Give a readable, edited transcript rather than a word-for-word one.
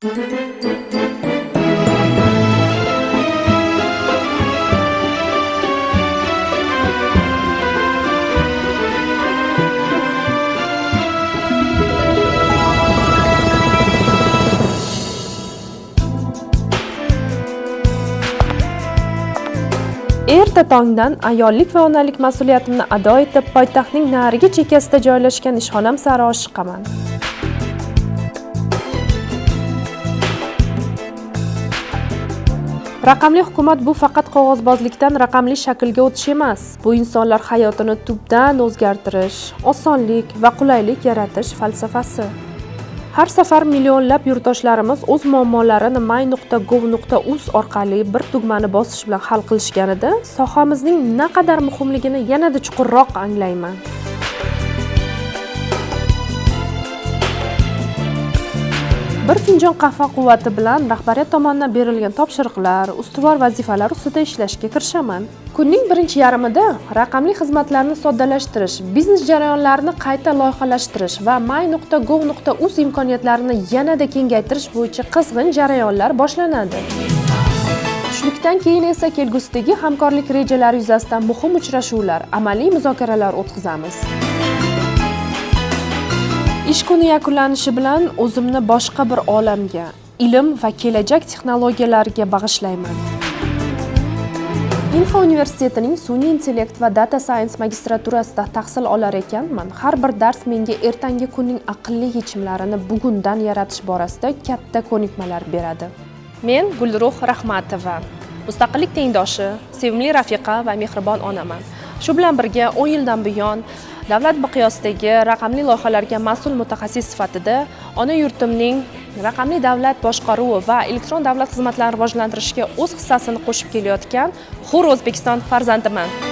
Erta tongdan ayollik va onalik mas'uliyatimni ado etib, poytaxtning narigi chekkasida joylashgan ishxonam sari oshiqaman. Raqamli hukumat bu faqat qog'ozbozlikdan raqamli shaklga o'tish emas. Bu insonlar hayotini tubdan o'zgartirish, osonlik va qulaylik yaratish falsafasi. Har safar millionlab yurtdoshlarimiz o'z muammolarini may.gov.uz orqali bir tugmani bosish bilan hal qilishganida, sohamizning naqadar muhimligini yanada chuqurroq anglayman. Bir finjon qahva quvvati bilan rahbariyat tomonidan berilgan topshiriqlar, ustuvor vazifalar ustida ishlashga kirishaman. Kunning birinchi yarmida raqamli xizmatlarni soddalashtirish, biznes jarayonlarini qayta loyihalashtirish va may.gov.uz imkoniyatlarini yanada kengaytirish bo'yicha qizg'in jarayonlar boshlanadi. Tushlikdan keyin esa kelgusidagi hamkorlik rejalari yuzasidan muhim uchrashuvlar, amaliy muzokaralar o'tkazamiz. Ish kuni yakunlanishi bilan o'zimni boshqa bir olamga, ilm va kelajak texnologiyalariga bag'ishlayman. Inha universitetining sun'iy intellekt va data science magistraturasida tahsil olar ekanman. Har bir dars menga ertangi kunning aqlli yechimlarini bugundan yaratish borasida katta ko'nikmalar beradi. Men Gulruh Rahmatova, mustaqillik tengdoshi, sevimli rafiqa va mehribon onaman. Shu bilan birga 10 yildan buyon davlat miqyosidagi raqamli loyihalarga mas'ul mutaxassis sifatida ona yurtimning raqamli davlat boshqaruvi va elektron davlat xizmatlarini rivojlantirishga o'z hissasini qo'shib kelayotgan hur O'zbekiston farzandiman.